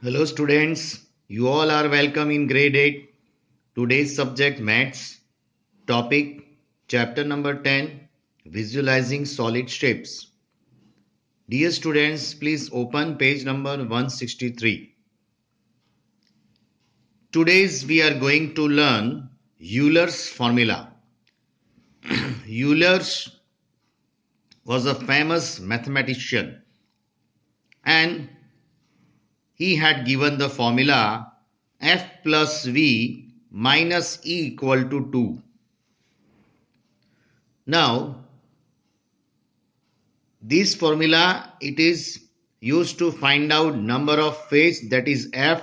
Hello students, you all are welcome in grade 8. Today's subject maths, topic chapter number 10, visualizing solid shapes. Dear students, please open page number 163. Today's we are going to learn Euler's formula. Euler was a famous mathematician and he had given the formula F plus V minus E equal to 2. Now, this formula it is used to find out number of face, that is F,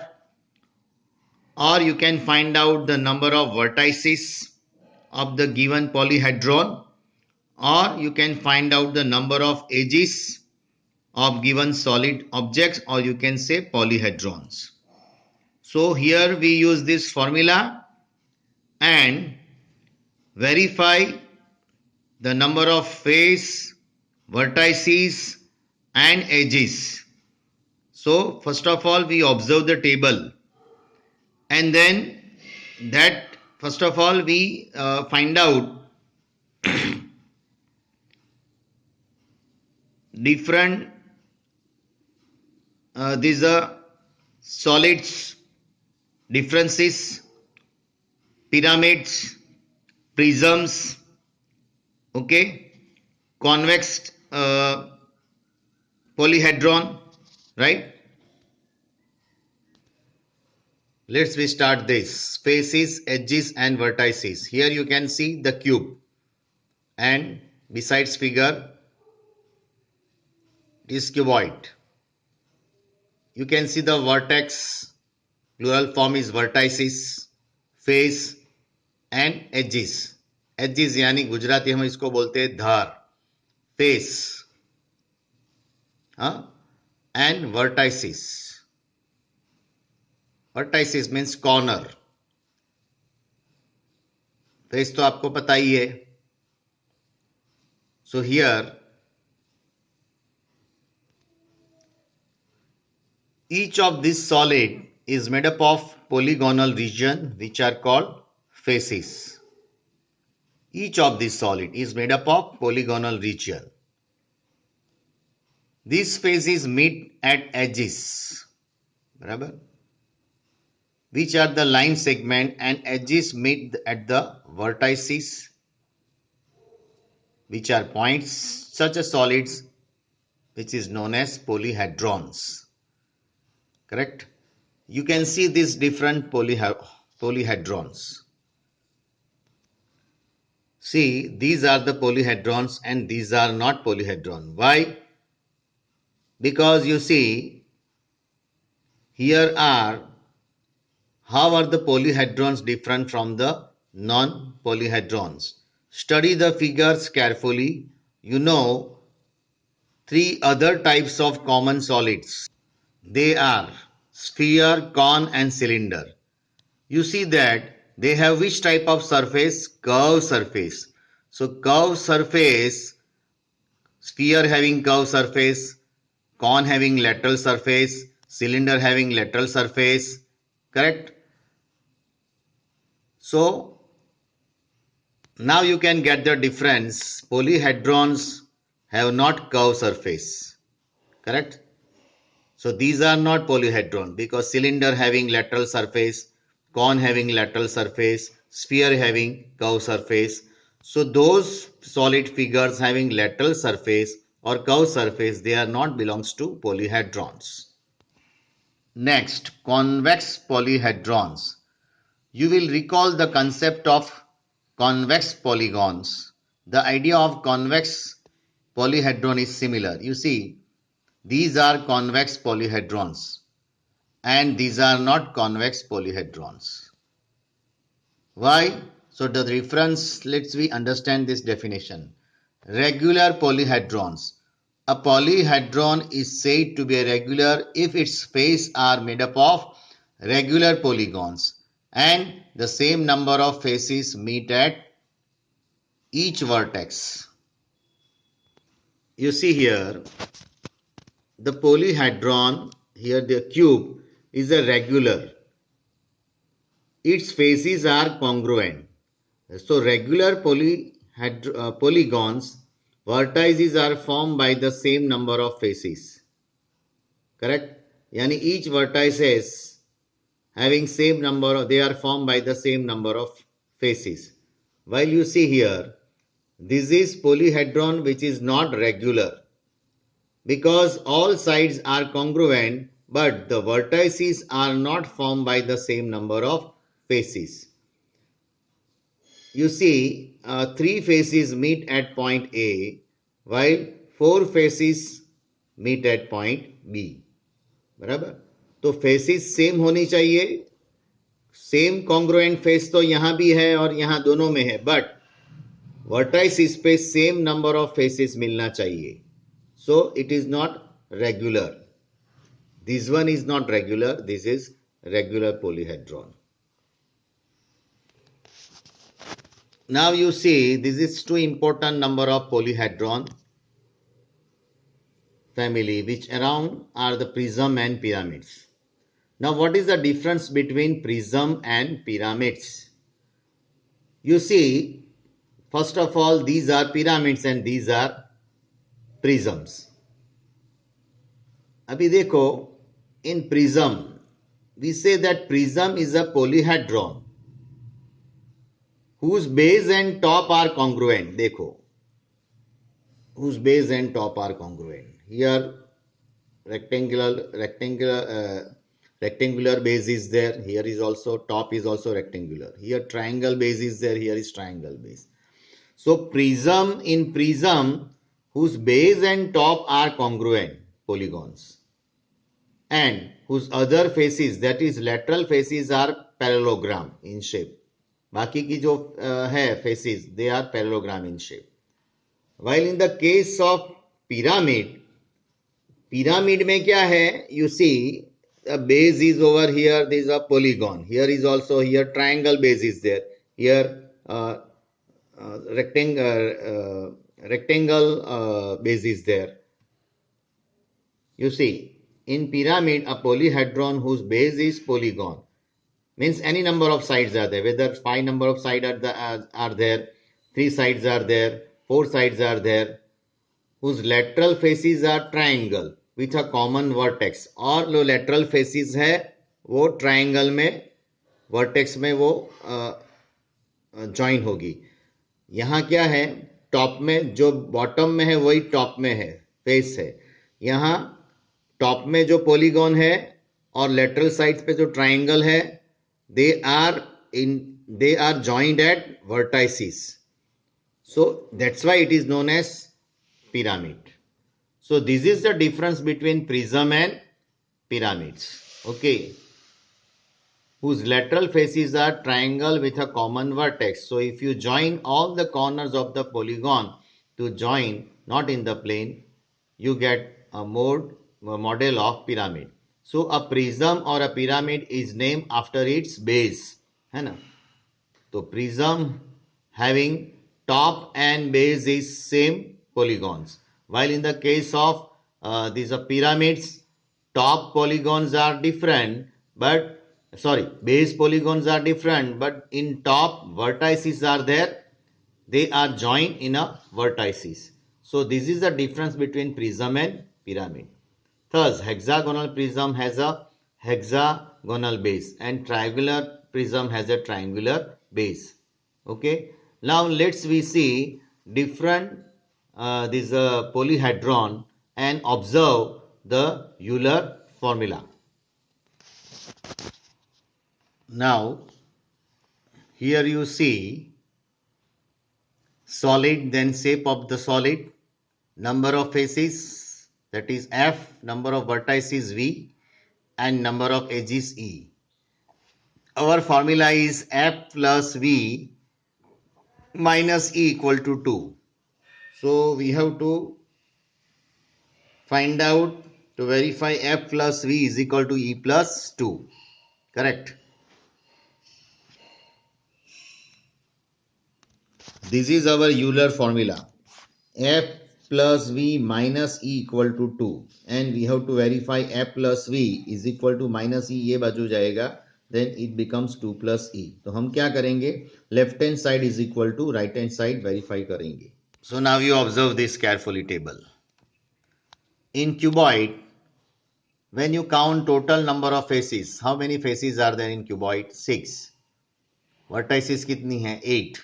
or you can find out the number of vertices of the given polyhedron, or you can find out the number of edges of given solid objects, or you can say polyhedrons. So here we use this formula and verify the number of face, vertices and edges. So first of all we observe the table, and then that first of all we find out different these are solids, differences, pyramids, prisms, okay, convex polyhedron, right? Let's restart this. Faces, edges and vertices. Here you can see the cube, and besides figure it is cuboid. You can see the vertex, plural form is vertices, face and edges. Edges यानी गुजराती हम इसको बोलते हैं धार. Face and vertices. Vertices means corner. Face तो आपको पता ही है. So here each of this solid is made up of polygonal region which are called faces. Each of this solid is made up of polygonal region. These faces meet at edges, बराबर, which are the line segment, and edges meet at the vertices which are points. Such a solids which is known as polyhedrons. Correct? You can see these different polyhedrons. See, these are the polyhedrons and these are not polyhedron. Why? Because you see, here are, how are the polyhedrons different from the non-polyhedrons? Study the figures carefully. You know three other types of common solids. They are sphere, cone and cylinder. You see that they have which type of surface? Curved surface. So curved surface, sphere having curved surface, cone having lateral surface, cylinder having lateral surface. Correct? So now you can get the difference. Polyhedrons have not curved surface. Correct? So these are not polyhedron because cylinder having lateral surface, cone having lateral surface, sphere having curved surface. So those solid figures having lateral surface or curved surface, they are not belongs to polyhedrons. Next, convex polyhedrons. You will recall the concept of convex polygons. The idea of convex polyhedron is similar. You see, these are convex polyhedrons and these are not convex polyhedrons. Why? So the difference, let's we understand this definition. Regular polyhedrons. A polyhedron is said to be regular if its faces are made up of regular polygons and the same number of faces meet at each vertex. You see here the polyhedron, here the cube is a regular. Its faces are congruent. So regular polygons, vertices are formed by the same number of faces. Correct? Yani each vertices having same number of, they are formed by the same number of faces. While you see here, this is polyhedron which is not regular because all sides are congruent but the vertices are not formed by the same number of faces. You see, three faces meet at point A while four faces meet at point B. बराबर? तो faces same होनी चाहिए. Same congruent face तो यहां भी है और यहां दोनों में है, बट वर्टाइसिस पे सेम नंबर ऑफ फेसेस मिलना चाहिए. So it is not regular. This one is not regular, this is regular polyhedron. Now you see, this is two important number of polyhedron family which around are the prism and pyramids. Now what is the difference between prism and pyramids? You see, first of all, these are pyramids and these are prisms. अभी देखो, in prism, we say that prism is a polyhedron whose base and top are congruent. देखो, whose base and top are congruent. Here, rectangular base is there. Here is also top is also rectangular. Here triangle base is there. Here is triangle base. So prism, in prism whose base and top are congruent polygons and whose other faces, that is lateral faces, are parallelogram in shape. बाकी की जो है faces, they are parallelogram in shape. While in the case of pyramid, pyramid में क्या है? You see, the base is over here, there is a polygon. Here is also, here triangle base is there. Here rectangle base is there. You see, in pyramid, a polyhedron whose base is polygon means any number of sides are there. Whether 5 number of sides are there, 3 sides are there, 4 sides are there, whose lateral faces are triangle with a common vertex. और जो lateral faces है वो triangle में vertex में वो join होगी. यहाँ क्या है? टॉप में जो बॉटम में है वही टॉप में है, फेस है. यहाँ टॉप में जो पॉलीगॉन है और लेटरल साइड्स पे जो ट्राइंगल है, they are joined at vertices. So that's why it is known as pyramid. So this is the difference between prism and pyramids. Okay. Whose lateral faces are triangle with a common vertex. So if you join all the corners of the polygon to join, not in the plane, you get a model of pyramid. So a prism or a pyramid is named after its base. है ना? तो prism having top and base is same polygons. While in the case of these pyramids, top polygons are different, but base polygons are different, but in top vertices are there. They are joined in a vertices. So this is the difference between prism and pyramid. Thus, hexagonal prism has a hexagonal base and triangular prism has a triangular base. Okay. Now let's we see different this polyhedron and observe the Euler formula. Now here you see solid, then shape of the solid, number of faces, that is F, number of vertices V, and number of edges E. Our formula is F plus V minus E equal to 2. So we have to find out, to verify, F plus V is equal to E plus 2. Correct? This is our Euler formula. F plus v minus e equal to 2 and we have to verify f plus v is equal to minus e, ये बाजू जाएगा, then it becomes 2 plus e. तो हम क्या करेंगे, left hand side is equal to right hand side verify करेंगे. So now you observe this carefully table. In cuboid, when you count total number of faces, how many faces are there in cuboid? 6. Vertices कितनी है? 8.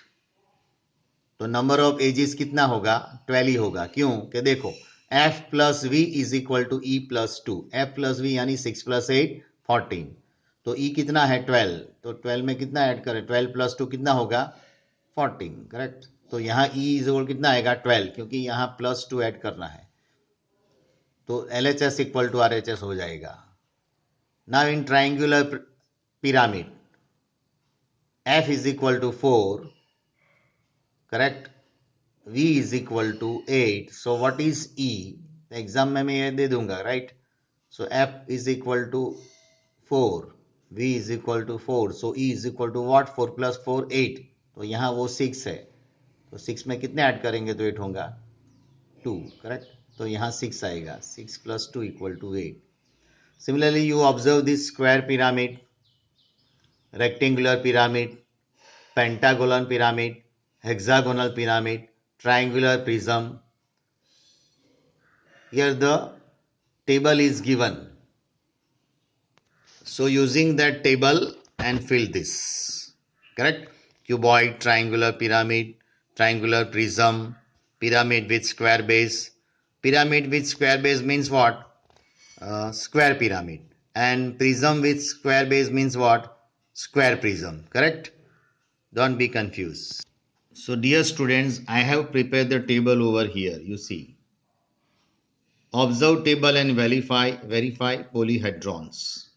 तो number of edges कितना होगा? 12 ही होगा. क्यों? कि देखो f plus v is equal to e plus 2. f plus v यानी 6 प्लस 8 14. तो e कितना है? 12. तो 12 में कितना ऐड करें? 12 प्लस 2 कितना होगा? 14. करेक्ट. तो यहाँ e इज इक्वल कितना आएगा? 12, क्योंकि यहाँ प्लस 2 ऐड करना है. तो LHS इक्वल टू RHS हो जाएगा. Now in triangular pyramid f is equal to 4. Correct. v is equal to 8. So what is e? Exam में मैं ये दे दूंगा, right. So f is equal to 4, v is equal to 4. So e is equal to what? 4 plus 4 8. तो यहाँ वो 6 है. तो 6 में कितने ऐड करेंगे तो 8 होगा? 2. करेक्ट. तो यहाँ 6 आएगा. 6 plus 2 equal to 8. Similarly, you observe this square pyramid, rectangular pyramid, pentagonal pyramid, hexagonal pyramid, triangular prism. Here the table is given. So using that table and fill this. Correct? Cuboid, triangular pyramid, triangular prism, pyramid with square base. Pyramid with square base means what? Square pyramid. And prism with square base means what? Square prism. Correct? Don't be confused. So dear students, I have prepared the table over here. You see. Observe table and verify polyhedrons.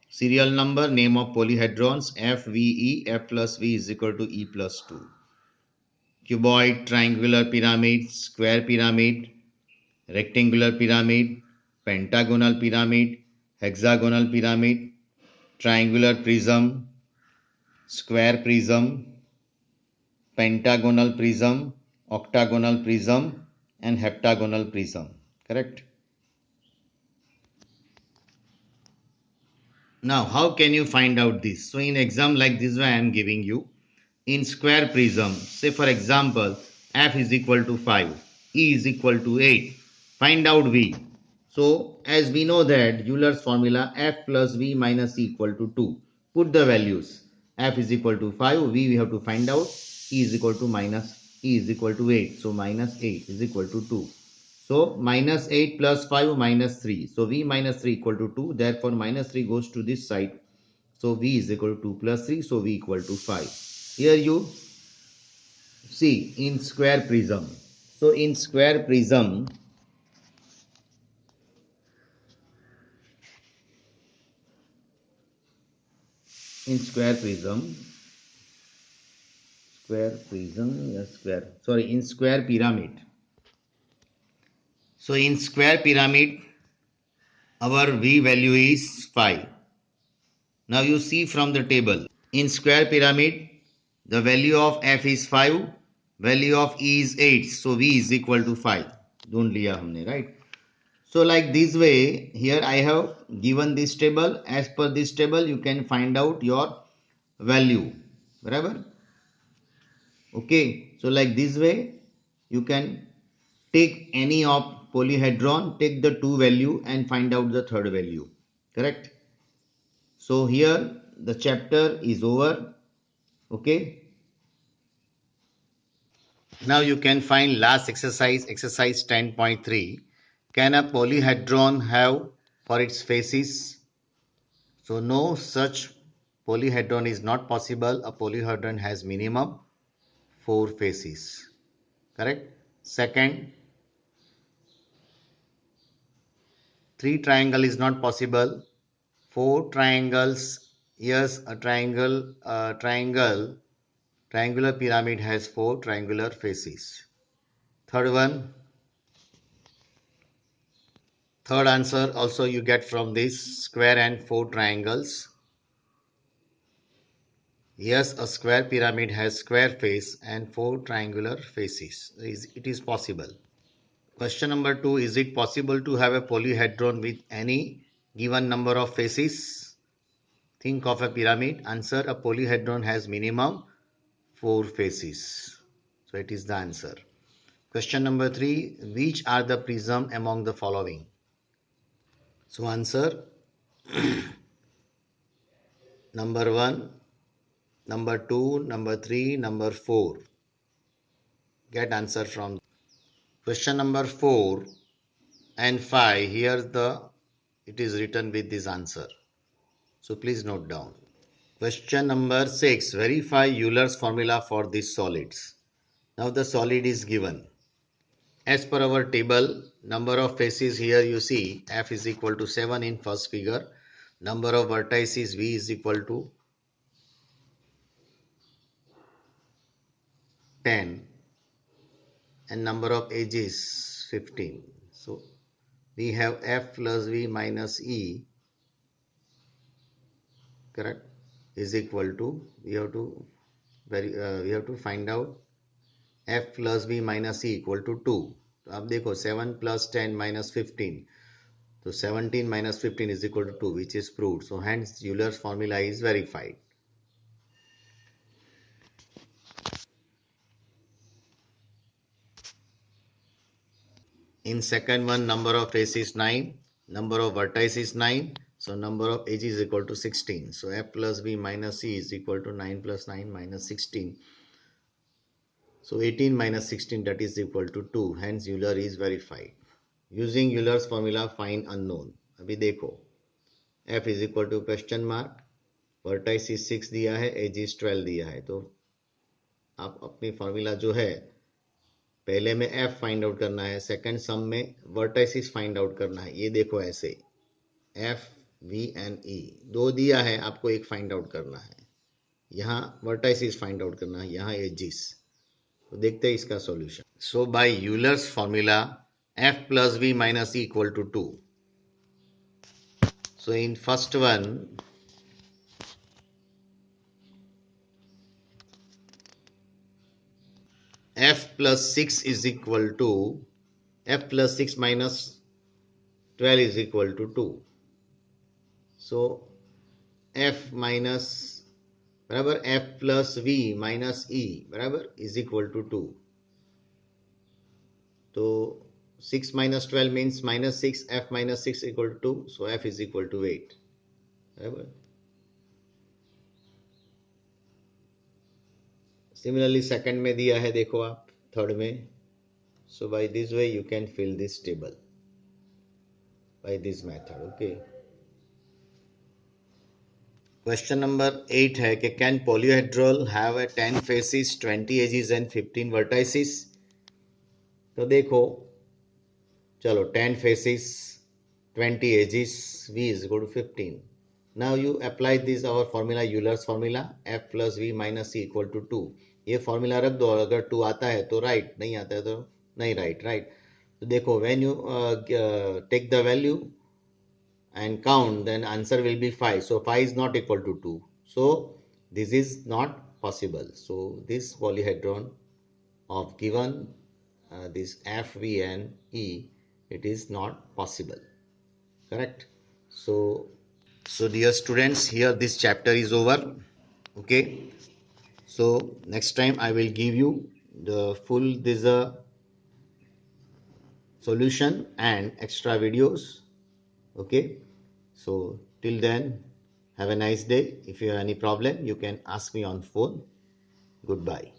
Serial number, name of polyhedrons, FVE, F plus V is equal to E plus 2. Cuboid, triangular pyramid, square pyramid, rectangular pyramid, pentagonal pyramid, hexagonal pyramid, triangular prism, square prism, pentagonal prism, octagonal prism and heptagonal prism. Correct? Now, how can you find out this? So, in exam like this way I am giving you. In square prism, say for example, f is equal to 5, e is equal to 8. Find out v. So, as we know that Euler's formula f plus v minus e equal to 2. Put the values. F is equal to 5, v we have to find out, e is equal to minus, e is equal to 8. So, minus 8 is equal to 2. So minus 8 plus 5 minus 3. So v minus 3 equal to 2. Therefore minus 3 goes to this side. So v is equal to 2 plus 3. So v equal to 5. Here you see in square prism. So in square prism, in square prism, in square pyramid. So in square pyramid, our v value is 5. Now you see from the table. In square pyramid, the value of f is 5, value of e is 8. So v is equal to 5. Don't liya humne, right? So like this way, here I have given this table. As per this table, you can find out your value. Barabar? Okay. So like this way, you can take any of polyhedron, take the two value and find out the third value. Correct? So here the chapter is over. Okay. Now you can find last exercise, exercise 10.3. Can a polyhedron have for its faces? So no such polyhedron is not possible. A polyhedron has minimum 4 faces. Correct? Second, 3 triangle is not possible. 4 triangles. Yes, a triangular pyramid has 4 triangular faces. Third answer also you get from this square and 4 triangles. Yes, a square pyramid has square face and 4 triangular faces. It is possible. Question number 2, is it possible to have a polyhedron with any given number of faces? Think of a pyramid. Answer, a polyhedron has minimum 4 faces. So it is the answer. Question number 3, which are the prism among the following? So answer, number 1, number 2, number 3, number 4. Get answer from question number 4 and 5. Here it is written with this answer. So please note down. Question number 6. Verify Euler's formula for these solids. Now the solid is given. As per our table, number of faces here you see F is equal to 7 in first figure. Number of vertices V is equal to 10 and number of edges 15. So we have F plus V minus E, correct, is equal to, we have to find out F plus V minus E equal to 2. तो अब देखो 7 plus 10 minus 15. So 17 minus 15 is equal to 2, which is proved. So hence Euler's formula is verified. In second one, number of faces 9, number of vertices 9. So number of edges is equal to 16. So F plus V minus E is equal to 9 plus 9 minus 16. So 18 minus 16, that is equal to 2. Hence Euler is verified. Using Euler's formula, find unknown. अभी देखो F is equal to question mark, vertices 6 दिया है, edges 12 दिया है. तो आप अपनी formula जो है पहले में F फाइंड आउट करना है, सेकंड सम में वर्टाइसिस फाइंड आउट करना है. ये देखो ऐसे F V एंड E दो दिया है, आपको एक फाइंड आउट करना है. यहाँ वर्टाइसिस फाइंड आउट करना है, यहाँ एजिस. तो देखते हैं इसका solution. So by Euler's formula F plus V minus E equal to 2. So in first one, F plus 6 is equal to F plus 6 minus 12 is equal to 2. So F minus बराबर F plus V minus E बराबर is equal to 2. तो 6 minus 12 means minus 6. F minus 6 equal to 2. So F is equal to 8. बराबर. Similarly second में दिया है, देखो आप third में. So by this way you can fill this table by this method. Okay. Question number 8 है कि can polyhedral have a 10 faces, 20 edges and 15 vertices? तो देखो चलो 10 faces, 20 edges, V is equal to 15. Now you apply this our formula, Euler's formula, F plus V minus E equal to 2. ये formula रख दो, अगर 2 आता है तो right, नहीं आता है तो नहीं right. तो देखो when you take the value and count, then answer will be 5. So 5 is not equal to 2. So this is not possible. So this polyhedron of given this F, V and E, it is not possible. Correct? So dear students, here this chapter is over. Okay. So next time I will give you the full solution and extra videos. Okay. So till then, have a nice day. If you have any problem, you can ask me on phone. Goodbye.